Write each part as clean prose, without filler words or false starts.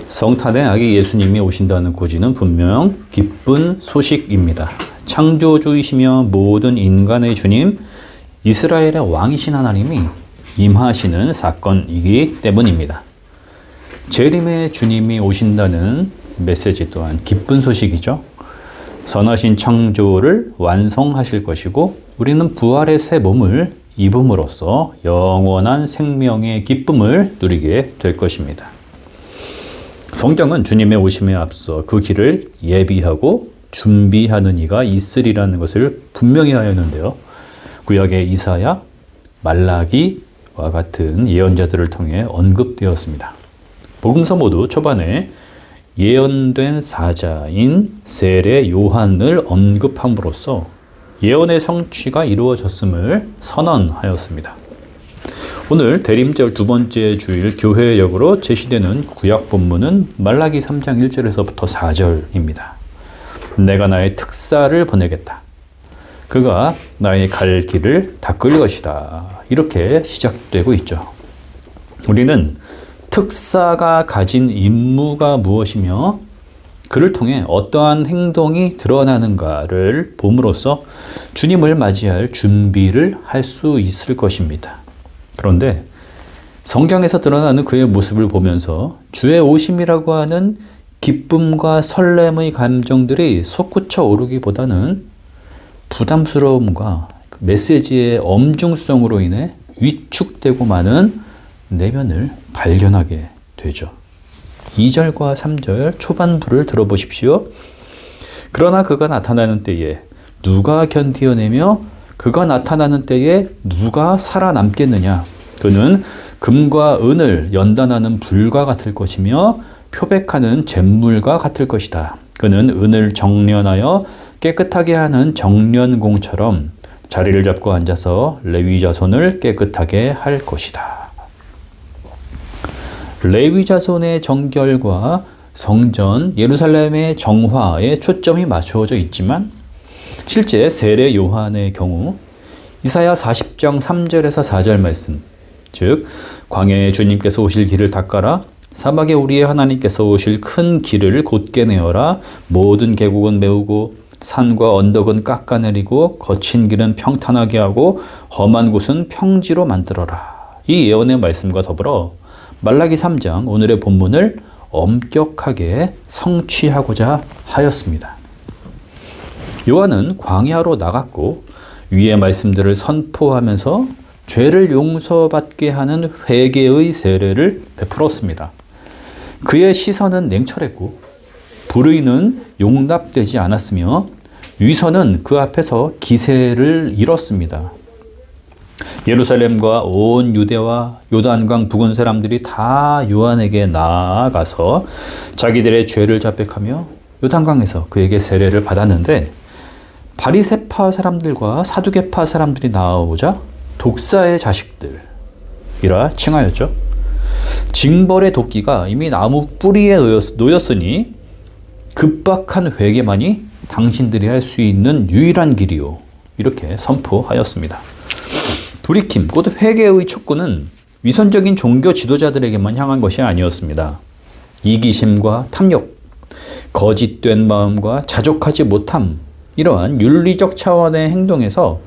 성탄의 아기 예수님이 오신다는 고지는 분명 기쁜 소식입니다. 창조주이시며 모든 인간의 주님, 이스라엘의 왕이신 하나님이 임하시는 사건이기 때문입니다. 재림의 주님이 오신다는 메시지 또한 기쁜 소식이죠. 선하신 창조를 완성하실 것이고 우리는 부활의 새 몸을 입음으로써 영원한 생명의 기쁨을 누리게 될 것입니다. 성경은 주님의 오심에 앞서 그 길을 예비하고 준비하는 이가 있으리라는 것을 분명히 하였는데요. 구약의 이사야, 말라기와 같은 예언자들을 통해 언급되었습니다. 복음서 모두 초반에 예언된 사자인 세례 요한을 언급함으로써 예언의 성취가 이루어졌음을 선언하였습니다. 오늘 대림절 두 번째 주일 교회역으로 제시되는 구약 본문은 말라기 3장 1절에서부터 4절입니다. 내가 나의 특사를 보내겠다. 그가 나의 갈 길을 닦을 것이다. 이렇게 시작되고 있죠. 우리는 특사가 가진 임무가 무엇이며 그를 통해 어떠한 행동이 드러나는가를 봄으로써 주님을 맞이할 준비를 할 수 있을 것입니다. 그런데 성경에서 드러나는 그의 모습을 보면서 주의 오심이라고 하는 기쁨과 설렘의 감정들이 솟구쳐 오르기보다는 부담스러움과 메시지의 엄중성으로 인해 위축되고 마는 내면을 발견하게 되죠. 2절과 3절 초반부를 들어보십시오. 그러나 그가 나타나는 때에 누가 견디어내며 그가 나타나는 때에 누가 살아남겠느냐. 그는 금과 은을 연단하는 불과 같을 것이며 표백하는 잿물과 같을 것이다. 그는 은을 정련하여 깨끗하게 하는 정련공처럼 자리를 잡고 앉아서 레위 자손을 깨끗하게 할 것이다. 레위 자손의 정결과 성전 예루살렘의 정화에 초점이 맞추어져 있지만 실제 세례 요한의 경우 이사야 40장 3절에서 4절 말씀, 즉 광야에 주님께서 오실 길을 닦아라, 사막에 우리의 하나님께서 오실 큰 길을 곧게 내어라, 모든 계곡은 메우고 산과 언덕은 깎아내리고 거친 길은 평탄하게 하고 험한 곳은 평지로 만들어라. 이 예언의 말씀과 더불어 말라기 3장 오늘의 본문을 엄격하게 성취하고자 하였습니다. 요한은 광야로 나갔고 위의 말씀들을 선포하면서 죄를 용서받게 하는 회개의 세례를 베풀었습니다. 그의 시선은 냉철했고 불의는 용납되지 않았으며 위선은 그 앞에서 기세를 잃었습니다. 예루살렘과 온 유대와 요단강 부근 사람들이 다 요한에게 나아가서 자기들의 죄를 자백하며 요단강에서 그에게 세례를 받았는데 바리새파 사람들과 사두개파 사람들이 나오자 독사의 자식들이라 칭하였죠. 징벌의 도끼가 이미 나무 뿌리에 놓였으니 급박한 회개만이 당신들이 할 수 있는 유일한 길이요. 이렇게 선포하였습니다. 돌이킴, 곧 회개의 촉구는 위선적인 종교 지도자들에게만 향한 것이 아니었습니다. 이기심과 탐욕, 거짓된 마음과 자족하지 못함, 이러한 윤리적 차원의 행동에서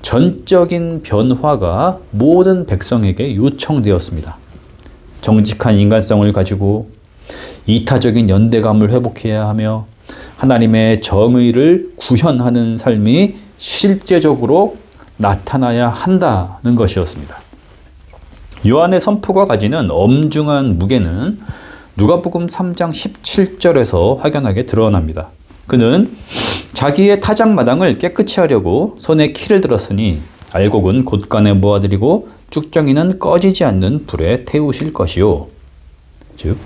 전적인 변화가 모든 백성에게 요청되었습니다. 정직한 인간성을 가지고 이타적인 연대감을 회복해야 하며 하나님의 정의를 구현하는 삶이 실제적으로 나타나야 한다는 것이었습니다. 요한의 선포가 가지는 엄중한 무게는 누가복음 3장 17절에서 확연하게 드러납니다. 그는 자기의 타작마당을 깨끗이 하려고 손에 키를 들었으니 알곡은 곳간에 모아들이고 쭉정이는 꺼지지 않는 불에 태우실 것이요. 즉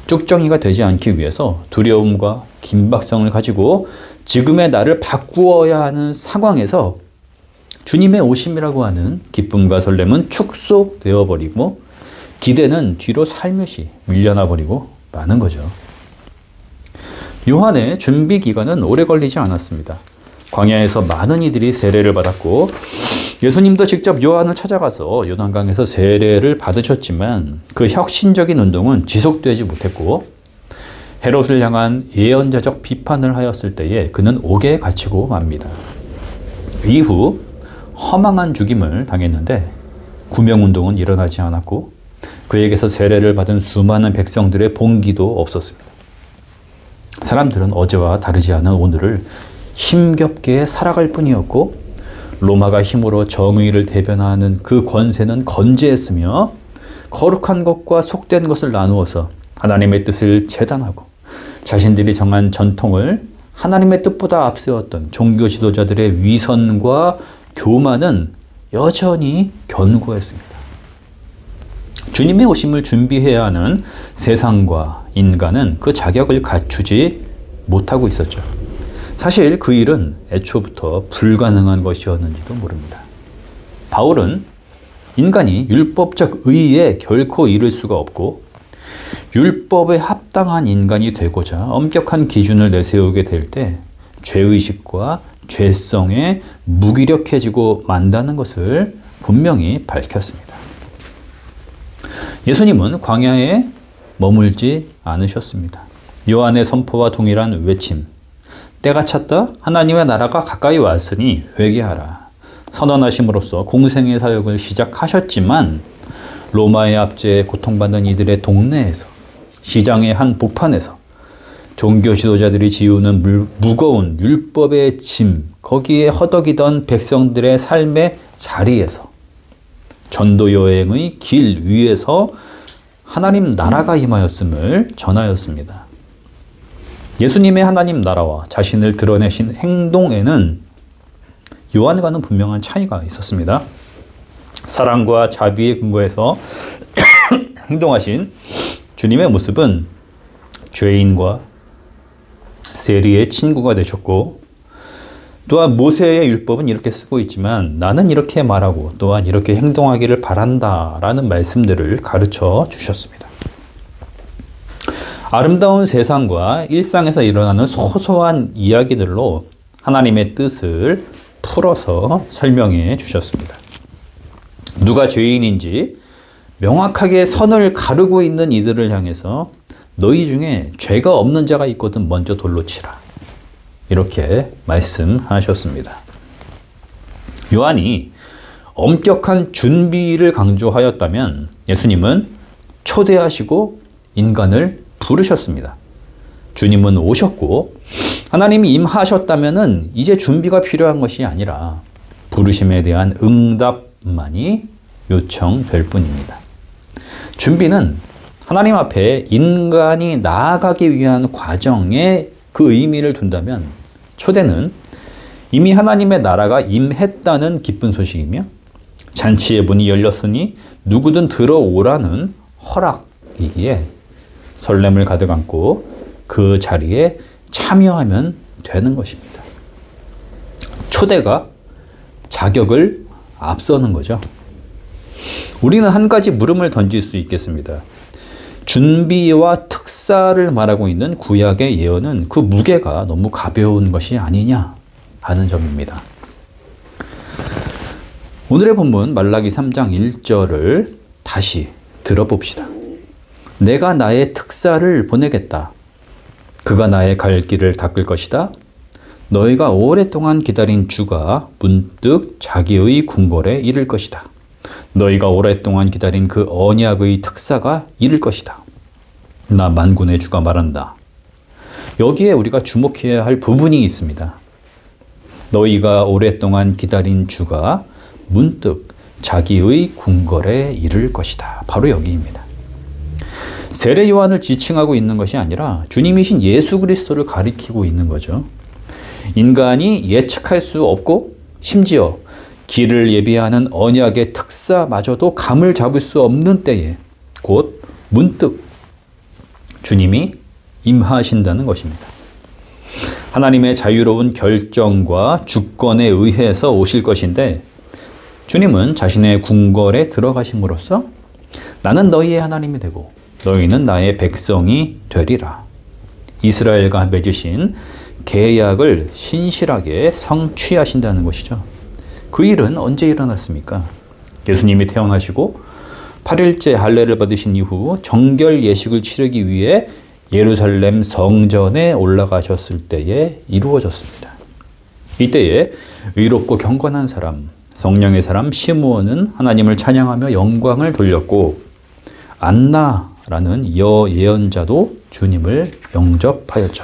쭉정이가 되지 않기 위해서 두려움과 긴박성을 가지고 지금의 나를 바꾸어야 하는 상황에서 주님의 오심이라고 하는 기쁨과 설렘은 축소되어 버리고 기대는 뒤로 살며시 밀려나 버리고 마는 거죠. 요한의 준비 기간은 오래 걸리지 않았습니다. 광야에서 많은 이들이 세례를 받았고 예수님도 직접 요한을 찾아가서 요단강에서 세례를 받으셨지만 그 혁신적인 운동은 지속되지 못했고 헤롯을 향한 예언자적 비판을 하였을 때에 그는 옥에 갇히고 맙니다. 이후 허망한 죽임을 당했는데 구명운동은 일어나지 않았고 그에게서 세례를 받은 수많은 백성들의 봉기도 없었습니다. 사람들은 어제와 다르지 않은 오늘을 힘겹게 살아갈 뿐이었고 로마가 힘으로 정의를 대변하는 그 권세는 건재했으며 거룩한 것과 속된 것을 나누어서 하나님의 뜻을 재단하고 자신들이 정한 전통을 하나님의 뜻보다 앞세웠던 종교 지도자들의 위선과 교만은 여전히 견고했습니다. 주님의 오심을 준비해야 하는 세상과 인간은 그 자격을 갖추지 못하고 있었죠. 사실 그 일은 애초부터 불가능한 것이었는지도 모릅니다. 바울은 인간이 율법적 의에 결코 이를 수가 없고 율법에 합당한 인간이 되고자 엄격한 기준을 내세우게 될 때 죄의식과 죄성에 무기력해지고 만다는 것을 분명히 밝혔습니다. 예수님은 광야에 머물지 않으셨습니다. 요한의 선포와 동일한 외침, 때가 찼다. 하나님의 나라가 가까이 왔으니 회개하라. 선언하심으로써 공생의 사역을 시작하셨지만 로마의 압제에 고통받는 이들의 동네에서 시장의 한 복판에서 종교 지도자들이 지우는 무거운 율법의 짐, 거기에 허덕이던 백성들의 삶의 자리에서 전도 여행의 길 위에서 하나님 나라가 임하였음을 전하였습니다. 예수님의 하나님 나라와 자신을 드러내신 행동에는 요한과는 분명한 차이가 있었습니다. 사랑과 자비에 근거해서 행동하신 주님의 모습은 죄인과 세리의 친구가 되셨고 또한 모세의 율법은 이렇게 쓰고 있지만 나는 이렇게 말하고 또한 이렇게 행동하기를 바란다라는 말씀들을 가르쳐 주셨습니다. 아름다운 세상과 일상에서 일어나는 소소한 이야기들로 하나님의 뜻을 풀어서 설명해 주셨습니다. 누가 죄인인지 명확하게 선을 가르고 있는 이들을 향해서 너희 중에 죄가 없는 자가 있거든 먼저 돌로 치라. 이렇게 말씀하셨습니다. 요한이 엄격한 준비를 강조하였다면 예수님은 초대하시고 인간을 부르셨습니다. 주님은 오셨고 하나님이 임하셨다면 이제 준비가 필요한 것이 아니라 부르심에 대한 응답만이 요청될 뿐입니다. 준비는 하나님 앞에 인간이 나아가기 위한 과정에 그 의미를 둔다면 초대는 이미 하나님의 나라가 임했다는 기쁜 소식이며 잔치의 문이 열렸으니 누구든 들어오라는 허락이기에 설렘을 가득 안고 그 자리에 참여하면 되는 것입니다. 초대가 자격을 앞서는 거죠. 우리는 한 가지 물음을 던질 수 있겠습니다. 준비와 특사를 말하고 있는 구약의 예언은 그 무게가 너무 가벼운 것이 아니냐 하는 점입니다. 오늘의 본문 말라기 3장 1절을 다시 들어봅시다. 내가 나의 특사를 보내겠다. 그가 나의 갈 길을 닦을 것이다. 너희가 오랫동안 기다린 주가 문득 자기의 궁궐에 이를 것이다. 너희가 오랫동안 기다린 그 언약의 특사가 이를 것이다. 나 만군의 주가 말한다. 여기에 우리가 주목해야 할 부분이 있습니다. 너희가 오랫동안 기다린 주가 문득 자기의 궁궐에 이를 것이다. 바로 여기입니다. 세례 요한을 지칭하고 있는 것이 아니라 주님이신 예수 그리스도를 가리키고 있는 거죠. 인간이 예측할 수 없고 심지어 길을 예비하는 언약의 특사마저도 감을 잡을 수 없는 때에 곧 문득 주님이 임하신다는 것입니다. 하나님의 자유로운 결정과 주권에 의해서 오실 것인데 주님은 자신의 궁궐에 들어가심으로써 나는 너희의 하나님이 되고 너희는 나의 백성이 되리라. 이스라엘과 맺으신 계약을 신실하게 성취하신다는 것이죠. 그 일은 언제 일어났습니까? 예수님이 태어나시고 8일째 할례를 받으신 이후 정결 예식을 치르기 위해 예루살렘 성전에 올라가셨을 때에 이루어졌습니다. 이때에 의롭고 경건한 사람, 성령의 사람 시므온은 하나님을 찬양하며 영광을 돌렸고 안나라는 여예언자도 주님을 영접하였죠.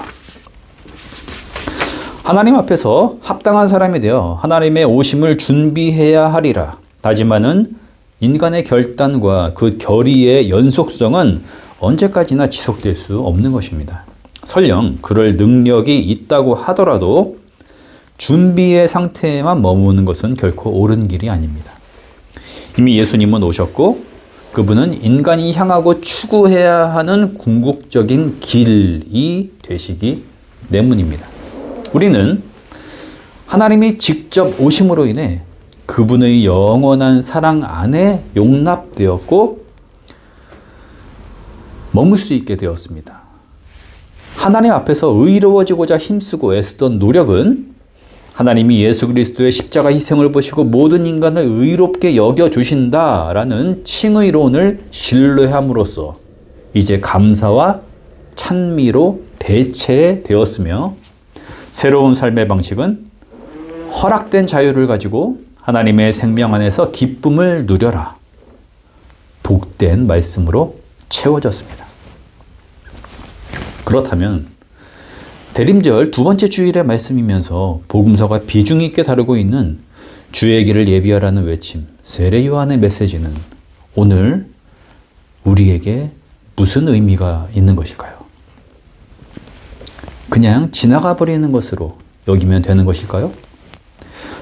하나님 앞에서 합당한 사람이 되어 하나님의 오심을 준비해야 하리라 다짐하는 인간의 결단과 그 결의의 연속성은 언제까지나 지속될 수 없는 것입니다. 설령 그럴 능력이 있다고 하더라도 준비의 상태에만 머무는 것은 결코 옳은 길이 아닙니다. 이미 예수님은 오셨고 그분은 인간이 향하고 추구해야 하는 궁극적인 길이 되시기 때문입니다. 우리는 하나님이 직접 오심으로 인해 그분의 영원한 사랑 안에 용납되었고 머물 수 있게 되었습니다. 하나님 앞에서 의로워지고자 힘쓰고 애쓰던 노력은 하나님이 예수 그리스도의 십자가 희생을 보시고 모든 인간을 의롭게 여겨주신다라는 칭의론을 신뢰함으로써 이제 감사와 찬미로 대체되었으며 새로운 삶의 방식은 허락된 자유를 가지고 하나님의 생명 안에서 기쁨을 누려라. 복된 말씀으로 채워졌습니다. 그렇다면 대림절 두 번째 주일의 말씀이면서 복음서가 비중 있게 다루고 있는 주의 길을 예비하라는 외침, 세례 요한의 메시지는 오늘 우리에게 무슨 의미가 있는 것일까요? 그냥 지나가 버리는 것으로 여기면 되는 것일까요?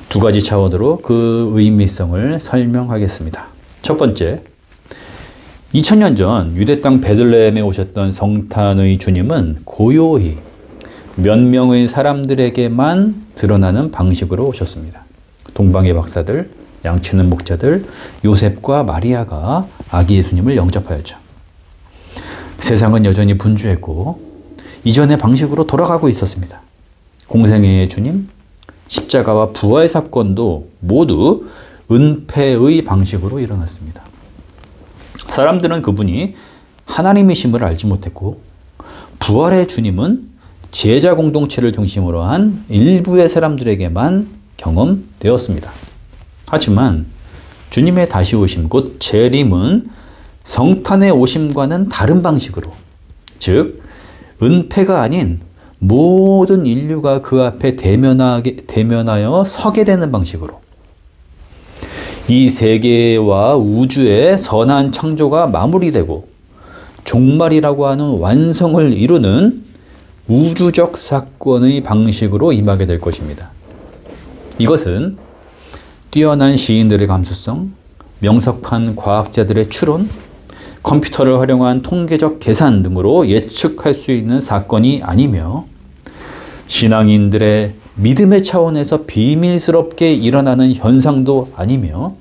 두 가지 차원으로 그 의미성을 설명하겠습니다. 첫 번째, 2000년 전 유대 땅 베들레헴에 오셨던 성탄의 주님은 고요히 몇 명의 사람들에게만 드러나는 방식으로 오셨습니다. 동방의 박사들, 양치는 목자들, 요셉과 마리아가 아기 예수님을 영접하였죠. 세상은 여전히 분주했고 이전의 방식으로 돌아가고 있었습니다. 공생애의 주님, 십자가와 부활 사건도 모두 은폐의 방식으로 일어났습니다. 사람들은 그분이 하나님이심을 알지 못했고 부활의 주님은 제자 공동체를 중심으로 한 일부의 사람들에게만 경험되었습니다. 하지만 주님의 다시 오심, 곧 재림은 성탄의 오심과는 다른 방식으로, 즉 은폐가 아닌 모든 인류가 그 앞에 대면하여 서게 되는 방식으로 이 세계와 우주의 선한 창조가 마무리되고 종말이라고 하는 완성을 이루는 우주적 사건의 방식으로 임하게 될 것입니다. 이것은 뛰어난 시인들의 감수성, 명석한 과학자들의 추론, 컴퓨터를 활용한 통계적 계산 등으로 예측할 수 있는 사건이 아니며 신앙인들의 믿음의 차원에서 비밀스럽게 일어나는 현상도 아니며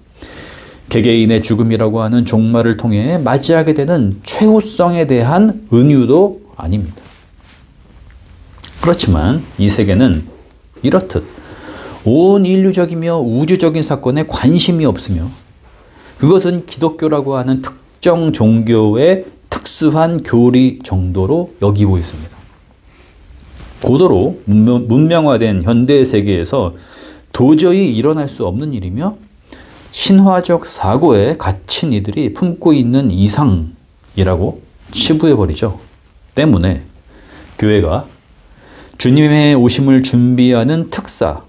개개인의 죽음이라고 하는 종말을 통해 맞이하게 되는 최후성에 대한 은유도 아닙니다. 그렇지만 이 세계는 이렇듯 온 인류적이며 우주적인 사건에 관심이 없으며 그것은 기독교라고 하는 특정 종교의 특수한 교리 정도로 여기고 있습니다. 고도로 문명화된 현대 세계에서 도저히 일어날 수 없는 일이며 신화적 사고에 갇힌 이들이 품고 있는 이상이라고 치부해버리죠. 때문에 교회가 주님의 오심을 준비하는 특사,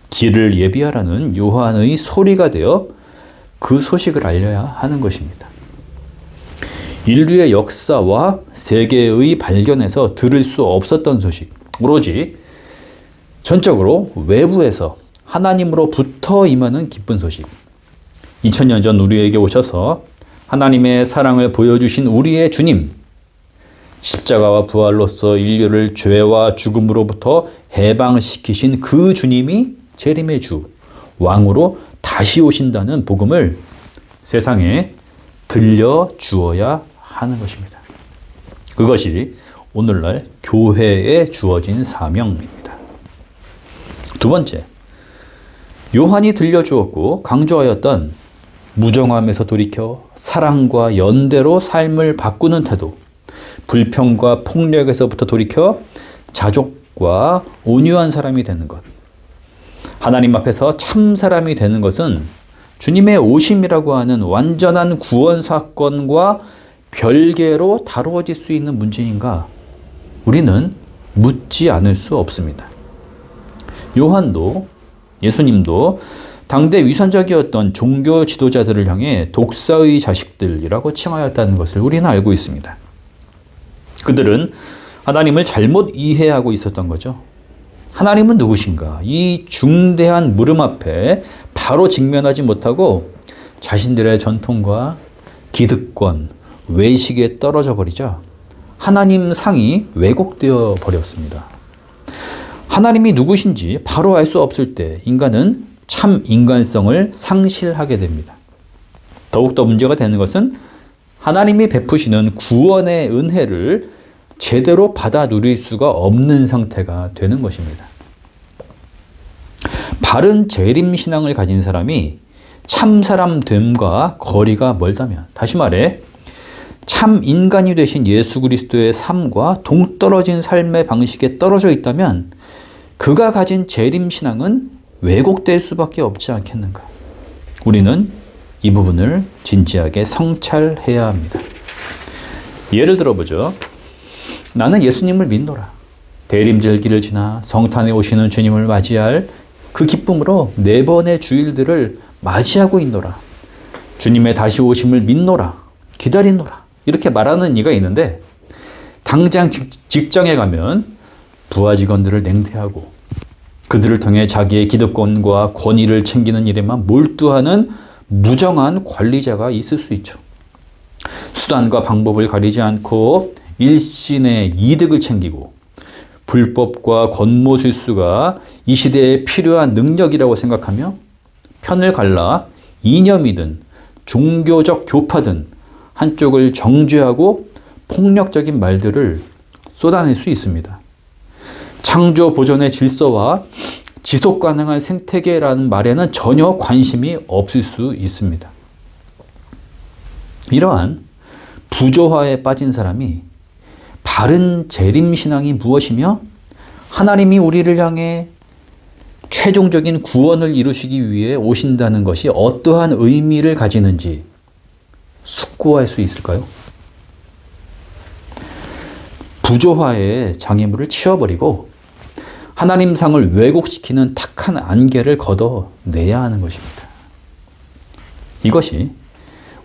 길을 예비하라는 요한의 소리가 되어 그 소식을 알려야 하는 것입니다. 인류의 역사와 세계의 발견에서 들을 수 없었던 소식, 오로지 전적으로 외부에서 하나님으로부터 임하는 기쁜 소식. 2000년 전 우리에게 오셔서 하나님의 사랑을 보여주신 우리의 주님, 십자가와 부활로서 인류를 죄와 죽음으로부터 해방시키신 그 주님이 재림의 주, 왕으로 다시 오신다는 복음을 세상에 들려주어야 하는 것입니다. 그것이 오늘날 교회에 주어진 사명입니다. 두 번째, 요한이 들려주었고 강조하였던 무정함에서 돌이켜 사랑과 연대로 삶을 바꾸는 태도, 불평과 폭력에서부터 돌이켜 자족과 온유한 사람이 되는 것. 하나님 앞에서 참 사람이 되는 것은 주님의 오심이라고 하는 완전한 구원 사건과 별개로 다루어질 수 있는 문제인가? 우리는 묻지 않을 수 없습니다. 요한도 예수님도 당대 위선적이었던 종교 지도자들을 향해 독사의 자식들이라고 칭하였다는 것을 우리는 알고 있습니다. 그들은 하나님을 잘못 이해하고 있었던 거죠. 하나님은 누구신가? 이 중대한 물음 앞에 바로 직면하지 못하고 자신들의 전통과 기득권, 외식에 떨어져 버리자 하나님 상이 왜곡되어 버렸습니다. 하나님이 누구신지 바로 알 수 없을 때 인간은 참 인간성을 상실하게 됩니다. 더욱더 문제가 되는 것은 하나님이 베푸시는 구원의 은혜를 제대로 받아 누릴 수가 없는 상태가 되는 것입니다. 바른 재림신앙을 가진 사람이 참 사람 됨과 거리가 멀다면, 다시 말해 참 인간이 되신 예수 그리스도의 삶과 동떨어진 삶의 방식에 떨어져 있다면 그가 가진 재림신앙은 왜곡될 수밖에 없지 않겠는가. 우리는 이 부분을 진지하게 성찰해야 합니다. 예를 들어보죠. 나는 예수님을 믿노라. 대림절기를 지나 성탄에 오시는 주님을 맞이할 그 기쁨으로 4번의 주일들을 맞이하고 있노라. 주님의 다시 오심을 믿노라. 기다리노라. 이렇게 말하는 이가 있는데 당장 직장에 가면 부하 직원들을 냉대하고 그들을 통해 자기의 기득권과 권위를 챙기는 일에만 몰두하는 무정한 관리자가 있을 수 있죠. 수단과 방법을 가리지 않고 일신의 이득을 챙기고 불법과 권모술수가 이 시대에 필요한 능력이라고 생각하며 편을 갈라 이념이든 종교적 교파든 한쪽을 정죄하고 폭력적인 말들을 쏟아낼 수 있습니다. 창조 보존의 질서와 지속 가능한 생태계라는 말에는 전혀 관심이 없을 수 있습니다. 이러한 부조화에 빠진 사람이 바른 재림신앙이 무엇이며 하나님이 우리를 향해 최종적인 구원을 이루시기 위해 오신다는 것이 어떠한 의미를 가지는지 숙고할 수 있을까요? 부조화의 장애물을 치워버리고 하나님 상을 왜곡시키는 탁한 안개를 걷어내야 하는 것입니다. 이것이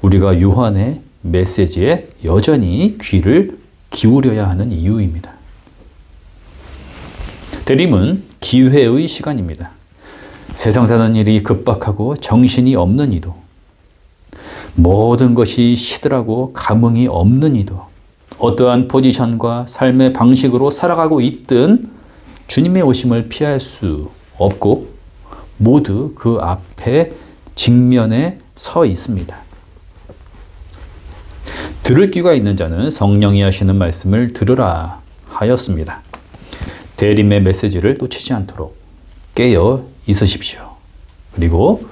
우리가 요한의 메시지에 여전히 귀를 기울여야 하는 이유입니다. 대림은 기회의 시간입니다. 세상 사는 일이 급박하고 정신이 없는 이도, 모든 것이 시들하고 감흥이 없는 이도, 어떠한 포지션과 삶의 방식으로 살아가고 있든 주님의 오심을 피할 수 없고 모두 그 앞에 직면에 서 있습니다. 들을 귀가 있는 자는 성령이 하시는 말씀을 들으라 하였습니다. 대림의 메시지를 놓치지 않도록 깨어 있으십시오. 그리고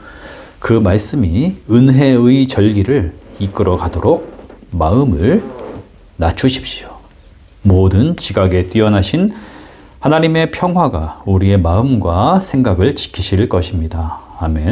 그 말씀이 은혜의 절기를 이끌어 가도록 마음을 낮추십시오. 모든 지각에 뛰어나신 하나님의 평화가 우리의 마음과 생각을 지키실 것입니다. 아멘.